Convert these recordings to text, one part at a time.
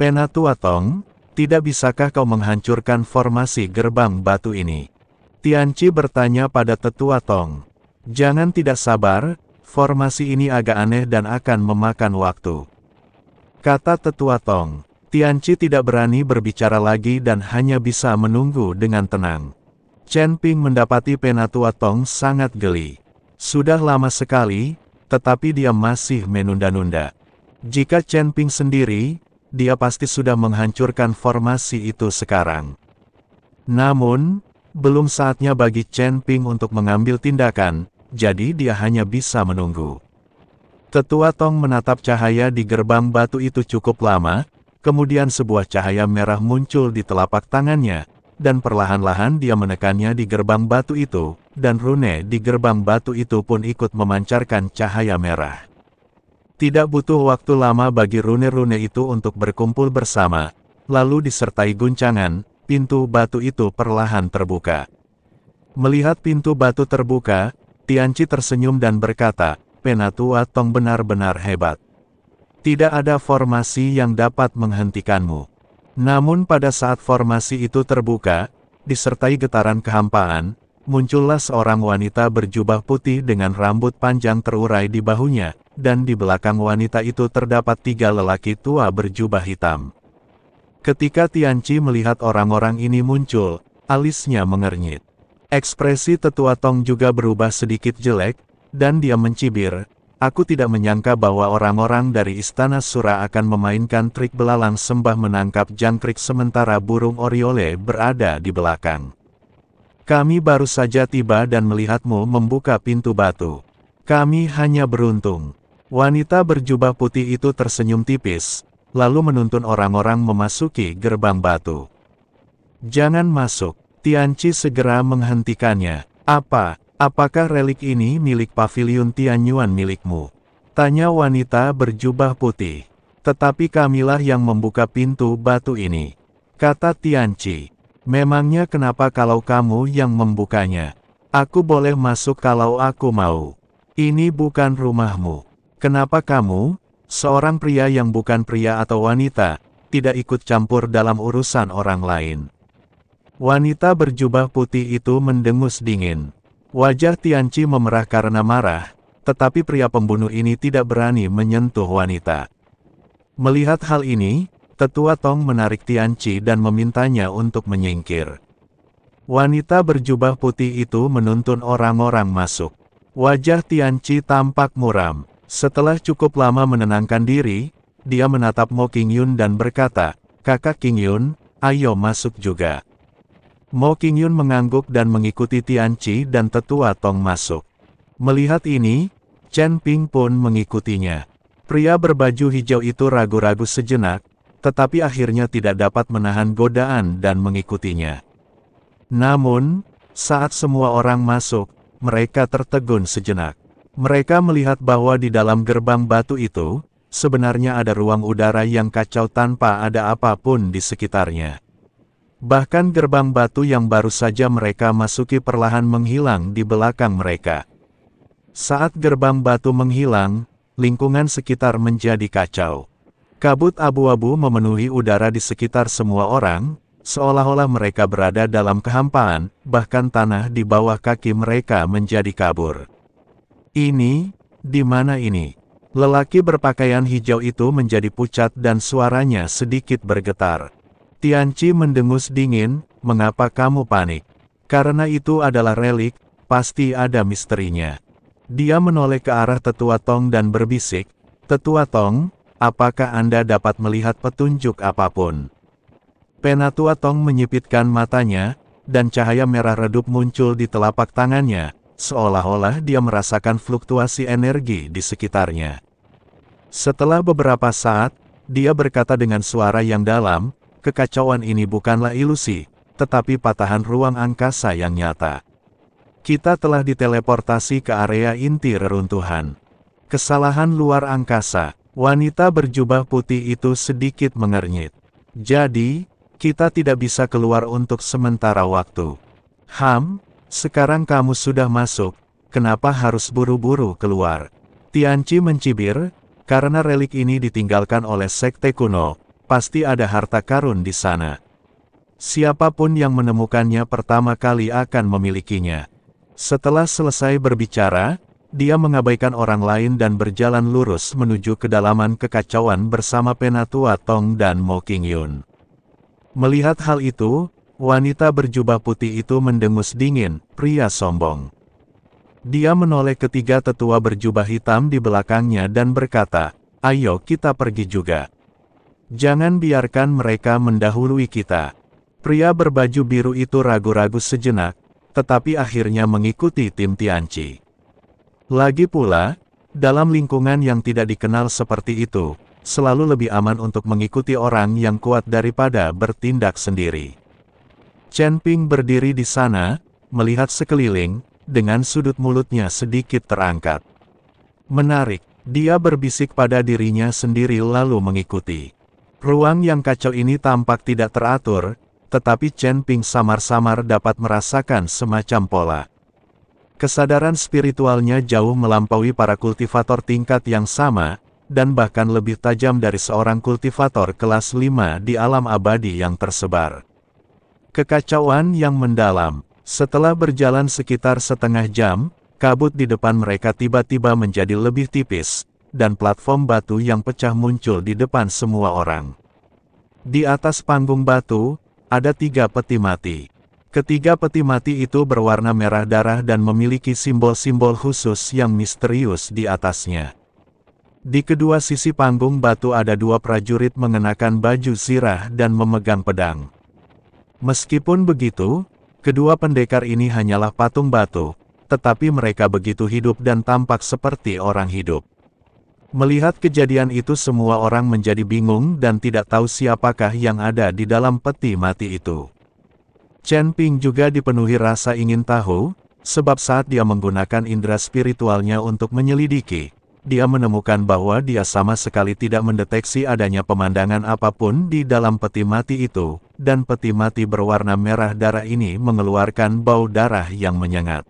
Penatua Tong, tidak bisakah kau menghancurkan formasi gerbang batu ini? Tianqi bertanya pada Tetua Tong. Jangan tidak sabar, formasi ini agak aneh dan akan memakan waktu. Kata Tetua Tong. Tianqi tidak berani berbicara lagi dan hanya bisa menunggu dengan tenang. Chen Ping mendapati Penatua Tong sangat geli. Sudah lama sekali, tetapi dia masih menunda-nunda. Jika Chen Ping sendiri, dia pasti sudah menghancurkan formasi itu sekarang. Namun, belum saatnya bagi Chen Ping untuk mengambil tindakan, jadi dia hanya bisa menunggu. Tetua Tong menatap cahaya di gerbang batu itu cukup lama, kemudian sebuah cahaya merah muncul di telapak tangannya, dan perlahan-lahan dia menekannya di gerbang batu itu, dan rune di gerbang batu itu pun ikut memancarkan cahaya merah. Tidak butuh waktu lama bagi rune-rune itu untuk berkumpul bersama, lalu disertai guncangan, pintu batu itu perlahan terbuka. Melihat pintu batu terbuka, Tianqi tersenyum dan berkata, Penatua Tong benar-benar hebat. Tidak ada formasi yang dapat menghentikanmu. Namun pada saat formasi itu terbuka, disertai getaran kehampaan, muncullah seorang wanita berjubah putih dengan rambut panjang terurai di bahunya, dan di belakang wanita itu terdapat 3 lelaki tua berjubah hitam. Ketika Tianqi melihat orang-orang ini muncul, alisnya mengernyit. Ekspresi Tetua Tong juga berubah sedikit jelek, dan dia mencibir, aku tidak menyangka bahwa orang-orang dari Istana Sura akan memainkan trik belalang sembah menangkap jangkrik sementara burung oriole berada di belakang. Kami baru saja tiba dan melihatmu membuka pintu batu. Kami hanya beruntung. Wanita berjubah putih itu tersenyum tipis, lalu menuntun orang-orang memasuki gerbang batu. Jangan masuk, Tianqi segera menghentikannya. Apakah relik ini milik pavilion Tianyuan milikmu? Tanya wanita berjubah putih. Tetapi kamilah yang membuka pintu batu ini. Kata Tianqi. Memangnya kenapa kalau kamu yang membukanya? Aku boleh masuk kalau aku mau. Ini bukan rumahmu. Kenapa kamu, seorang pria yang bukan pria atau wanita, tidak ikut campur dalam urusan orang lain? Wanita berjubah putih itu mendengus dingin. Wajah Tianqi memerah karena marah, tetapi pria pembunuh ini tidak berani menyentuh wanita. Melihat hal ini, Tetua Tong menarik Tianqi dan memintanya untuk menyingkir. Wanita berjubah putih itu menuntun orang-orang masuk. Wajah Tianqi tampak muram. Setelah cukup lama menenangkan diri, dia menatap Mo Qingyun dan berkata, Kakak Qingyun, ayo masuk juga. Mo Qingyun mengangguk dan mengikuti Tianqi dan Tetua Tong masuk. Melihat ini, Chen Ping pun mengikutinya. Pria berbaju hijau itu ragu-ragu sejenak, tetapi akhirnya tidak dapat menahan godaan dan mengikutinya. Namun, saat semua orang masuk, mereka tertegun sejenak. Mereka melihat bahwa di dalam gerbang batu itu, sebenarnya ada ruang udara yang kacau tanpa ada apapun di sekitarnya. Bahkan gerbang batu yang baru saja mereka masuki perlahan menghilang di belakang mereka. Saat gerbang batu menghilang, lingkungan sekitar menjadi kacau. Kabut abu-abu memenuhi udara di sekitar semua orang, seolah-olah mereka berada dalam kehampaan, bahkan tanah di bawah kaki mereka menjadi kabur. Ini, di mana ini? Lelaki berpakaian hijau itu menjadi pucat dan suaranya sedikit bergetar. Tianqi mendengus dingin, mengapa kamu panik? Karena itu adalah relik, pasti ada misterinya. Dia menoleh ke arah Tetua Tong dan berbisik, Tetua Tong, apakah Anda dapat melihat petunjuk apapun? Penatua Tong menyipitkan matanya, dan cahaya merah redup muncul di telapak tangannya, seolah-olah dia merasakan fluktuasi energi di sekitarnya. Setelah beberapa saat, dia berkata dengan suara yang dalam, kekacauan ini bukanlah ilusi, tetapi patahan ruang angkasa yang nyata. Kita telah diteleportasi ke area inti reruntuhan. Kesalahan luar angkasa. Wanita berjubah putih itu sedikit mengernyit. Jadi, kita tidak bisa keluar untuk sementara waktu. Sekarang kamu sudah masuk, kenapa harus buru-buru keluar? Tianqi mencibir, karena relik ini ditinggalkan oleh sekte kuno. pasti ada harta karun di sana. Siapapun yang menemukannya pertama kali akan memilikinya. Setelah selesai berbicara, dia mengabaikan orang lain dan berjalan lurus menuju kedalaman kekacauan bersama Penatua Tong dan Mo Qingyun. Melihat hal itu, wanita berjubah putih itu mendengus dingin, pria sombong. Dia menoleh ketiga tetua berjubah hitam di belakangnya dan berkata, "Ayo kita pergi juga. Jangan biarkan mereka mendahului kita." Pria berbaju biru itu ragu-ragu sejenak, tetapi akhirnya mengikuti tim Tianqi. Lagi pula, dalam lingkungan yang tidak dikenal seperti itu, selalu lebih aman untuk mengikuti orang yang kuat daripada bertindak sendiri. Chen Ping berdiri di sana, melihat sekeliling, dengan sudut mulutnya sedikit terangkat. Menarik, dia berbisik pada dirinya sendiri lalu mengikuti. Ruang yang kacau ini tampak tidak teratur, tetapi Chen Ping samar-samar dapat merasakan semacam pola. Kesadaran spiritualnya jauh melampaui para kultivator tingkat yang sama, dan bahkan lebih tajam dari seorang kultivator kelas 5 di alam abadi yang tersebar. Kekacauan yang mendalam. Setelah berjalan sekitar setengah jam, kabut di depan mereka tiba-tiba menjadi lebih tipis, dan platform batu yang pecah muncul di depan semua orang. Di atas panggung batu, ada 3 peti mati. Ketiga peti mati itu berwarna merah darah dan memiliki simbol-simbol khusus yang misterius di atasnya. Di kedua sisi panggung batu ada 2 prajurit mengenakan baju zirah dan memegang pedang. Meskipun begitu, kedua pendekar ini hanyalah patung batu, tetapi mereka begitu hidup dan tampak seperti orang hidup. Melihat kejadian itu semua orang menjadi bingung dan tidak tahu siapakah yang ada di dalam peti mati itu. Chen Ping juga dipenuhi rasa ingin tahu, sebab saat dia menggunakan indera spiritualnya untuk menyelidiki, dia menemukan bahwa dia sama sekali tidak mendeteksi adanya pemandangan apapun di dalam peti mati itu, dan peti mati berwarna merah darah ini mengeluarkan bau darah yang menyengat.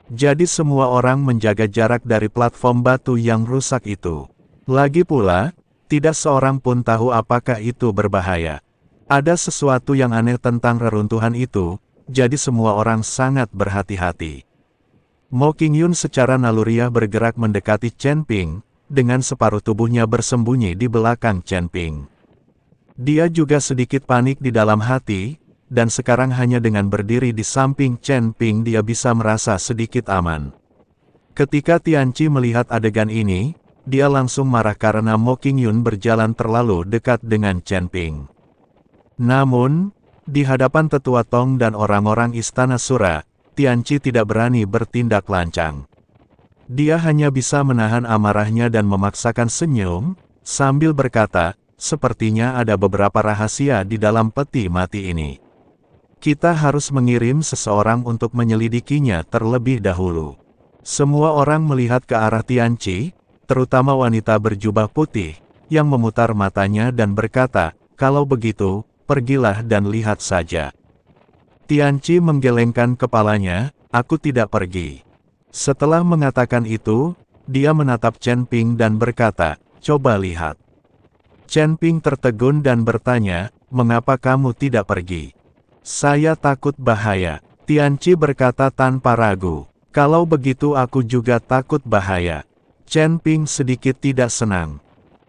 Jadi semua orang menjaga jarak dari platform batu yang rusak itu. Lagi pula, tidak seorang pun tahu apakah itu berbahaya. Ada sesuatu yang aneh tentang reruntuhan itu, jadi semua orang sangat berhati-hati. Mo Qingyun secara naluriah bergerak mendekati Chen Ping, dengan separuh tubuhnya bersembunyi di belakang Chen Ping. Dia juga sedikit panik di dalam hati, dan sekarang hanya dengan berdiri di samping Chen Ping dia bisa merasa sedikit aman. Ketika Tianqi melihat adegan ini, dia langsung marah karena Mo Qingyun berjalan terlalu dekat dengan Chen Ping. Namun, di hadapan tetua Tong dan orang-orang Istana Sura, Tianqi tidak berani bertindak lancang. Dia hanya bisa menahan amarahnya dan memaksakan senyum, sambil berkata, "Sepertinya ada beberapa rahasia di dalam peti mati ini. Kita harus mengirim seseorang untuk menyelidikinya terlebih dahulu." Semua orang melihat ke arah Tianqi, terutama wanita berjubah putih, yang memutar matanya dan berkata, "Kalau begitu, pergilah dan lihat saja." Tianqi menggelengkan kepalanya, "Aku tidak pergi." Setelah mengatakan itu, dia menatap Chen Ping dan berkata, "Coba lihat." Chen Ping tertegun dan bertanya, "Mengapa kamu tidak pergi?" "Saya takut bahaya." Tianqi berkata tanpa ragu, "Kalau begitu aku juga takut bahaya." Chen Ping sedikit tidak senang.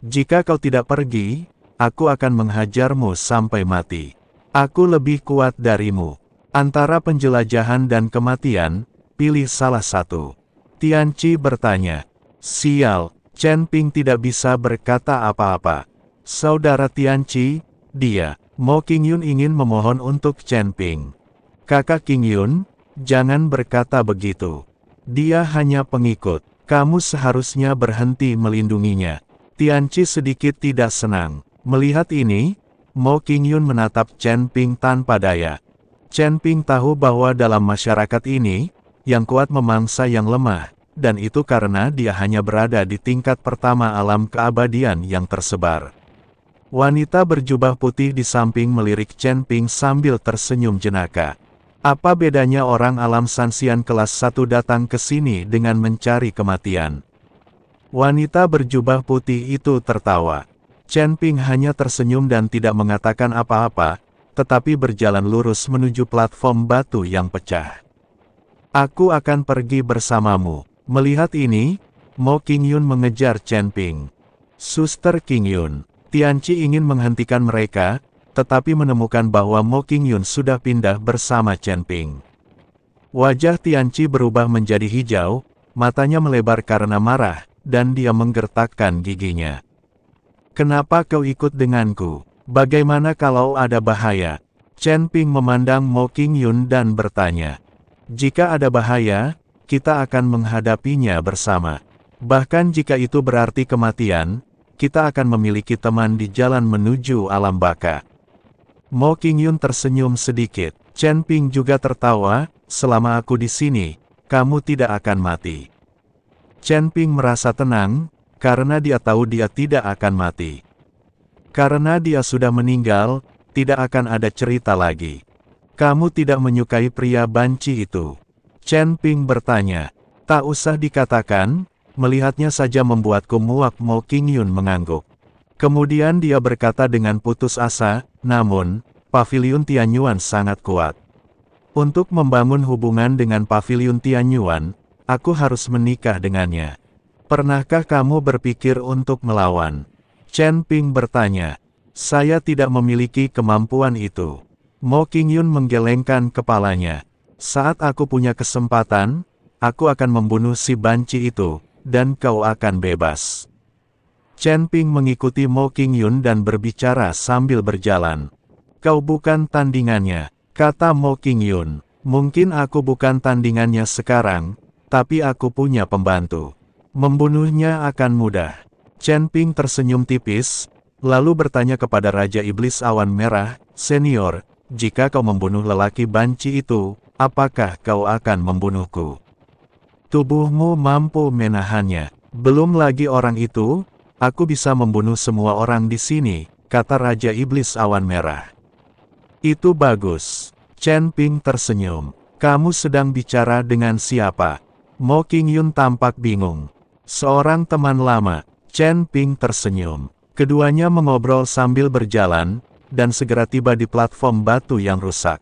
"Jika kau tidak pergi, aku akan menghajarmu sampai mati. Aku lebih kuat darimu. Antara penjelajahan dan kematian, pilih salah satu." Tianqi bertanya. "Sial." Chen Ping tidak bisa berkata apa-apa. "Saudara Tianqi, dia." Mo Qingyun ingin memohon untuk Chen Ping. "Kakak Qingyun, jangan berkata begitu. Dia hanya pengikut. Kamu seharusnya berhenti melindunginya." Tianqi sedikit tidak senang. Melihat ini, Mo Qingyun menatap Chen Ping tanpa daya. Chen Ping tahu bahwa dalam masyarakat ini, yang kuat memangsa yang lemah, dan itu karena dia hanya berada di tingkat pertama alam keabadian yang tersebar. Wanita berjubah putih di samping melirik Chen Ping sambil tersenyum jenaka. "Apa bedanya orang alam Sanxian kelas 1 datang ke sini dengan mencari kematian?" Wanita berjubah putih itu tertawa. Chen Ping hanya tersenyum dan tidak mengatakan apa-apa, tetapi berjalan lurus menuju platform batu yang pecah. Aku akan pergi bersamamu. Melihat ini, Mo Qingyun mengejar Chen Ping. Suster Qingyun, Tianqi ingin menghentikan mereka, tetapi menemukan bahwa Mo Qingyun sudah pindah bersama Chen Ping. Wajah Tianqi berubah menjadi hijau, matanya melebar karena marah, dan dia menggertakkan giginya. Kenapa kau ikut denganku? Bagaimana kalau ada bahaya? Chen Ping memandang Mo Qingyun dan bertanya. Jika ada bahaya, kita akan menghadapinya bersama. Bahkan jika itu berarti kematian, kita akan memiliki teman di jalan menuju alam baka. Mo Qingyun tersenyum sedikit. Chen Ping juga tertawa, selama aku di sini, kamu tidak akan mati. Chen Ping merasa tenang, karena dia tahu dia tidak akan mati. Karena dia sudah meninggal, tidak akan ada cerita lagi. Kamu tidak menyukai pria banci itu? Chen Ping bertanya. Tak usah dikatakan, melihatnya saja membuatku muak. Mo Qingyun mengangguk. Kemudian dia berkata dengan putus asa, namun, Paviliun Tianyuan sangat kuat. Untuk membangun hubungan dengan Paviliun Tianyuan, aku harus menikah dengannya. Pernahkah kamu berpikir untuk melawan? Chen Ping bertanya. Saya tidak memiliki kemampuan itu. Mo Qingyun menggelengkan kepalanya. Saat aku punya kesempatan, aku akan membunuh si banci itu, dan kau akan bebas. Chen Ping mengikuti Mo Qingyun dan berbicara sambil berjalan. Kau bukan tandingannya, kata Mo Qingyun. Mungkin aku bukan tandingannya sekarang, tapi aku punya pembantu. Membunuhnya akan mudah. Chen Ping tersenyum tipis, lalu bertanya kepada Raja Iblis Awan Merah, Senior, jika kau membunuh lelaki banci itu, apakah kau akan membunuhku? Tubuhmu mampu menahannya. Belum lagi orang itu, aku bisa membunuh semua orang di sini, kata Raja Iblis Awan Merah. Itu bagus. Chen Ping tersenyum. Kamu sedang bicara dengan siapa? Mo Qingyun tampak bingung. Seorang teman lama. Chen Ping tersenyum. Keduanya mengobrol sambil berjalan, dan segera tiba di platform batu yang rusak.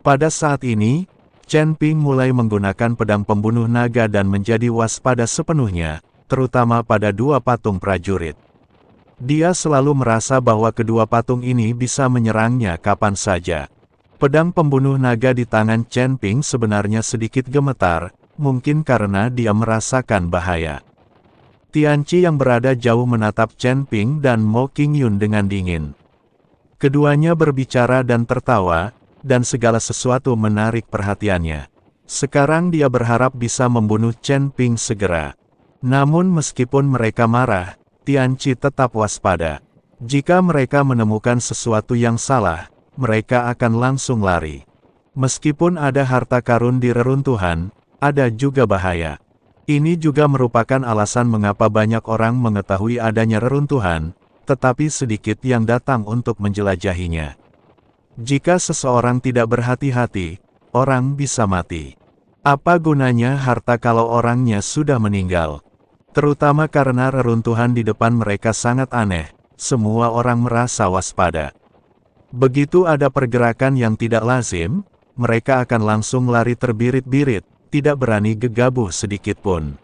Pada saat ini, Chen Ping mulai menggunakan pedang pembunuh naga dan menjadi waspada sepenuhnya, terutama pada dua patung prajurit. Dia selalu merasa bahwa kedua patung ini bisa menyerangnya kapan saja. Pedang pembunuh naga di tangan Chen Ping sebenarnya sedikit gemetar, mungkin karena dia merasakan bahaya. Tianqi yang berada jauh menatap Chen Ping dan Mo Qingyun dengan dingin. Keduanya berbicara dan tertawa, dan segala sesuatu menarik perhatiannya. Sekarang dia berharap bisa membunuh Chen Ping segera. Namun meskipun mereka marah, Tianqi tetap waspada. Jika mereka menemukan sesuatu yang salah, mereka akan langsung lari. Meskipun ada harta karun di reruntuhan, ada juga bahaya. Ini juga merupakan alasan mengapa banyak orang mengetahui adanya reruntuhan, tetapi sedikit yang datang untuk menjelajahinya. Jika seseorang tidak berhati-hati, orang bisa mati. Apa gunanya harta kalau orangnya sudah meninggal? Terutama karena reruntuhan di depan mereka sangat aneh, semua orang merasa waspada. Begitu ada pergerakan yang tidak lazim, mereka akan langsung lari terbirit-birit, tidak berani gegabah sedikit pun.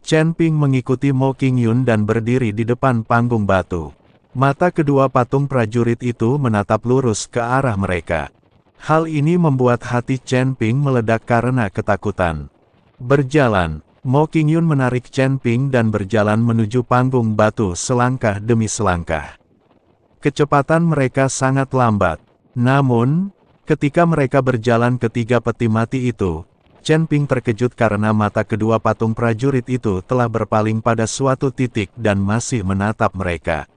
Chen Ping mengikuti Mo Qingyun dan berdiri di depan panggung batu. Mata kedua patung prajurit itu menatap lurus ke arah mereka. Hal ini membuat hati Chen Ping meledak karena ketakutan. Berjalan, Mo Qingyun menarik Chen Ping dan berjalan menuju panggung batu selangkah demi selangkah. Kecepatan mereka sangat lambat. Namun, ketika mereka berjalan ke tiga peti mati itu, Chen Ping terkejut karena mata kedua patung prajurit itu telah berpaling pada suatu titik dan masih menatap mereka.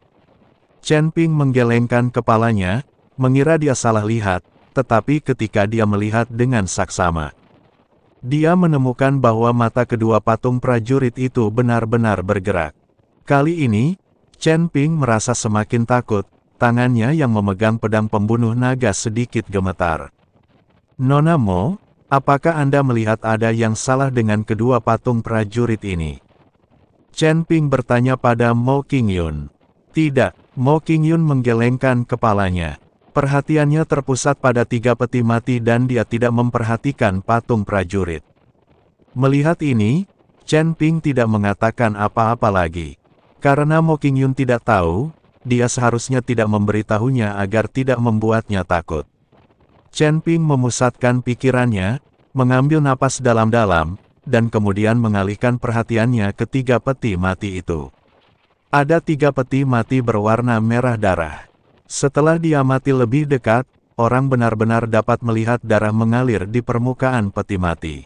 Chen Ping menggelengkan kepalanya, mengira dia salah lihat, tetapi ketika dia melihat dengan saksama, dia menemukan bahwa mata kedua patung prajurit itu benar-benar bergerak. Kali ini, Chen Ping merasa semakin takut, tangannya yang memegang pedang pembunuh naga sedikit gemetar. Nona Mo, apakah Anda melihat ada yang salah dengan kedua patung prajurit ini? Chen Ping bertanya pada Mo Qingyun. Tidak, Mo Qingyun menggelengkan kepalanya. Perhatiannya terpusat pada 3 peti mati dan dia tidak memperhatikan patung prajurit. Melihat ini, Chen Ping tidak mengatakan apa-apa lagi. Karena Mo Qingyun tidak tahu, dia seharusnya tidak memberitahunya agar tidak membuatnya takut. Chen Ping memusatkan pikirannya, mengambil napas dalam-dalam, dan kemudian mengalihkan perhatiannya ke 3 peti mati itu. Ada 3 peti mati berwarna merah darah. Setelah diamati lebih dekat, orang benar-benar dapat melihat darah mengalir di permukaan peti mati.